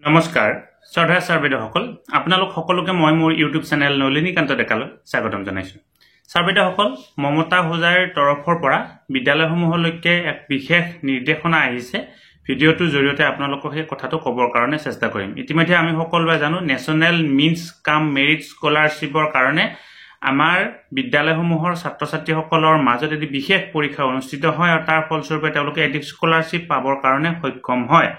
নমস্কাৰ শ্ৰদ্ধা ছাৰবেদসকল আপোনালোক সকলোকে মই মোৰ ইউটিউব চেনেল নলিনীকান্ত ডেকালৈ স্বাগতম জনাইছো। ছাৰবেদসকল মমতা হোজাৰ তৰফৰ পৰা বিদ্যালয়সমূহলৈকে এক বিশেষ নিৰ্দেশনা আহিছে। ভিডিঅ'টোৰ জৰিয়তে আপোনালোকক এই কথাটো ক'বৰ কাৰণে চেষ্টা কৰিম। ইতিমধ্যে আমি সকলোৱে জানো নেশ্যনেল মিনছ কাম মেৰিট স্কলাৰশ্বিপৰ কাৰণে আমাৰ বিদ্যালয়সমূহৰ ছাত্ৰ ছাত্ৰীসকলৰ মাজত এটি বিশেষ পৰীক্ষা অনুষ্ঠিত হয় আৰু তাৰ ফলস্বৰূপে তেওঁলোকে এটি স্কলাৰশ্বিপ পাবৰ কাৰণে সক্ষম হয়।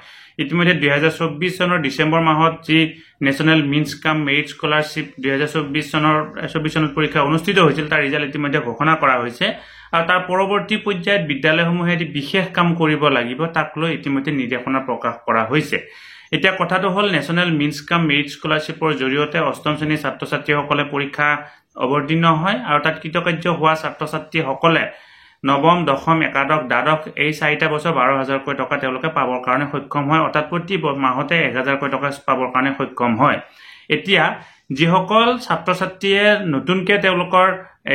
ইতিমধ্যে 2024 চনৰ ডিসেম্বৰ মাহত যি নেশ্যনেল মিনছ কাম মেৰিট স্কলাৰশ্বিপ 2024 চনত পৰীক্ষা অনুষ্ঠিত হৈছিল তাৰ ৰিজাল্ট ইতিমধ্যে ঘোষণা কৰা হৈছে আৰু তাৰ পৰৱৰ্তী পৰ্যায়ত বিদ্যালয়সমূহে এটি বিশেষ কাম কৰিব লাগিব তাক লৈ ইতিমধ্যে নিৰ্দেশনা প্ৰকাশ কৰা হৈছে। এতিয়া কথাটো হ'ল নেশ্যনেল মিনছ কাম মেৰিট স্কলাৰশ্বিপৰ জৰিয়তে অষ্টম শ্ৰেণীৰ ছাত্ৰ ছাত্ৰীসকলে পৰীক্ষা অৱতীৰ্ণ হয় আৰু তাত কৃতকাৰ্য হোৱা ছাত্ৰ ছাত্ৰীসকলে নৱম দশম একাদশ দ্বাদশ এই 4টা বছৰ 12,000 টকা তেওঁলোকে পাবৰ কাৰণে সক্ষম হয়, অৰ্থাৎ প্ৰতি মাহতে 1,000 টকা পাবৰ কাৰণে সক্ষম হয়। এতিয়া যিসকল ছাত্ৰ ছাত্ৰীয়ে নতুনকৈ তেওঁলোকৰ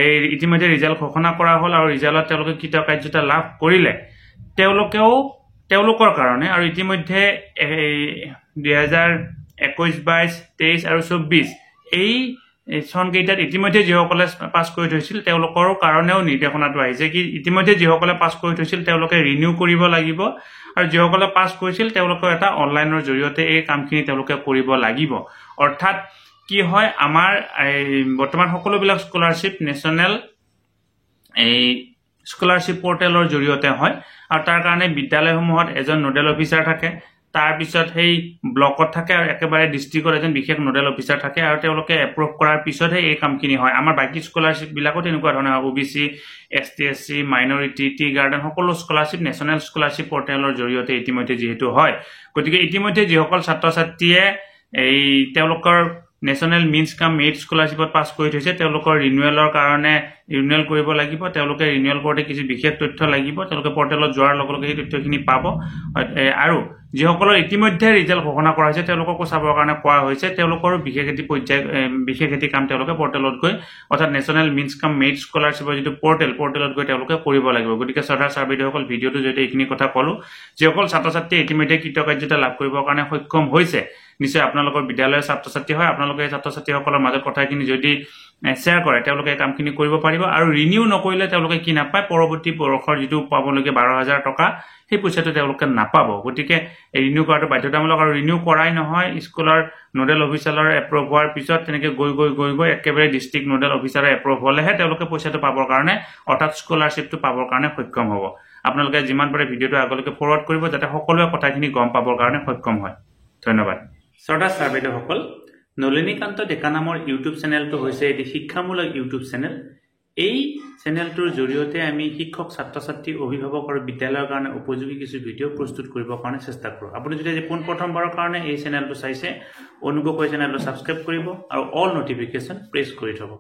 এই ইতিমধ্যে ৰিজাল্ট ঘোষণা কৰা হ'ল আৰু ৰিজাল্টত তেওঁলোকে কৃতকাৰ্যতা লাভ কৰিলে তেওঁলোকেও তেওঁলোকৰ কাৰণে আৰু ইতিমধ্যে 2021, 22, 23 আৰু 24 এই চনকেইটাত ইতিমধ্যে যিসকলে পাছ কৰি থৈছিল তেওঁলোকৰ কাৰণেও নিৰ্দেশনাটো আহিছে কি ইতিমধ্যে যিসকলে পাছ কৰি থৈছিল তেওঁলোকে ৰিনিউ কৰিব লাগিব আৰু যিসকলে পাছ কৰিছিল তেওঁলোকৰ এটা অনলাইনৰ জৰিয়তে এই কামখিনি তেওঁলোকে কৰিব লাগিব। অৰ্থাৎ কি হয় আমাৰ বৰ্তমান সকলোবিলাক স্কলাৰশ্বিপ নেশ্যনেল স্কলাৰশ্বিপ পৰ্টেলৰ জৰিয়তে হয় আৰু তাৰ কাৰণে বিদ্যালয়সমূহত এজন নোডেল অফিচাৰ থাকে, তাৰ পিছত সেই ব্লকত থাকে আৰু একেবাৰে ডিস্ট্ৰিক্টত এজন বিশেষ নোডেল অফিচাৰ থাকে আৰু তেওঁলোকে এপ্ৰুভ কৰাৰ পিছতহে এই কামখিনি হয়। আমাৰ বাকী স্কলাৰশ্বিপ বিলাকত এনেকুৱা ধৰণৰ OBC, ST, SC, minority, tea garden সকলো স্কলাৰশ্বিপ নেশ্যনেল স্কলাৰশ্বিপ পৰ্টেলৰ জৰিয়তে ইতিমধ্যে যিহেতু হয়, গতিকে ইতিমধ্যে যিসকল ছাত্ৰ ছাত্ৰীয়ে এই তেওঁলোকৰ নেশ্যনেল মিনছ কাম মেৰিট স্কলাৰশ্বিপত পাছ কৰি থৈছে তেওঁলোকৰ ৰিনিউৱেলৰ কাৰণে ৰিনিউৱেল কৰিব লাগিব। তেওঁলোকে ৰিনিউৱেল কৰোঁতে কিছু বিশেষ তথ্য লাগিব, তেওঁলোকে পৰ্টেলত যোৱাৰ লগে লগে সেই তথ্যখিনি পাব আৰু যিসকলৰ ইতিমধ্যে ৰিজাল্ট ঘোষণা কৰা হৈছে তেওঁলোককো চাবৰ কাৰণে কোৱা হৈছে তেওঁলোকৰ বিশেষ এটি কাম তেওঁলোকে পৰ্টেলত গৈ অৰ্থাৎ নেশ্যনেল মিনছ কাম মেৰিট স্কলাৰশ্বিপৰ যিটো পৰ্টেলত গৈ তেওঁলোকে কৰিব লাগিব। গতিকে শ্ৰদ্ধা ছাৰবেদসকল ভিডিঅ'টো যদি এইখিনি কথা ক'লোঁ, যিসকল ছাত্ৰ ছাত্ৰীয়ে ইতিমধ্যে কৃতকাৰ্যতা লাভ কৰিবৰ কাৰণে সক্ষম হৈছে নিশ্চয় আপোনালোকৰ বিদ্যালয়ৰ ছাত্ৰ ছাত্ৰী হয়, আপোনালোকে এই ছাত্ৰ ছাত্ৰীসকলৰ মাজত কথাখিনি যদি শ্বেয়াৰ কৰে তেওঁলোকে এই কামখিনি কৰিব পাৰিব আৰু ৰিনিউ নকৰিলে তেওঁলোকে কি নাপায় পৰৱৰ্তী বৰ্ষৰ যিটো পাবলগীয়া 12,000 টকা সেই পইচাটো তেওঁলোকে নাপাব। গতিকে ৰিনিউ কৰাটো বাধ্যতামূলক আৰু ৰিনিউ কৰাই নহয় স্কুলৰ নোডেল অফিচাৰৰ এপ্ৰুভ হোৱাৰ পিছত তেনেকৈ গৈ একেবাৰে ডিষ্ট্ৰিক্ট নোডেল অফিচাৰে এপ্ৰুভ হ'লেহে তেওঁলোকে পইচাটো পাবৰ কাৰণে অৰ্থাৎ স্কলাৰশ্বিপটো পাবৰ কাৰণে সক্ষম হ'ব। আপোনালোকে যিমান পাৰে ভিডিঅ'টো আগলৈকে ফৰৱাৰ্ড কৰিব যাতে সকলোৱে কথাখিনি গম পাবৰ কাৰণে সক্ষম হয়। ধন্যবাদ। শ্ৰদ্ধা ছাৰবেদসকল, নলিনীকান্ত ডেকা নামৰ ইউটিউব চেনেলটো হৈছে এটি শিক্ষামূলক ইউটিউব চেনেল। এই চেনেলটোৰ জৰিয়তে আমি শিক্ষক ছাত্ৰ ছাত্ৰী অভিভাৱক আৰু বিদ্যালয়ৰ কাৰণে উপযোগী কিছু ভিডিঅ' প্ৰস্তুত কৰিবৰ কাৰণে চেষ্টা কৰোঁ। আপুনি যদি আজি পোনপ্ৰথমবাৰৰ কাৰণে এই চেনেলটো চাইছে অনুগ্ৰহ কৰি চেনেলটো ছাবস্ক্ৰাইব কৰিব আৰু অল নটিফিকেশ্যন প্ৰেছ কৰি থ'ব।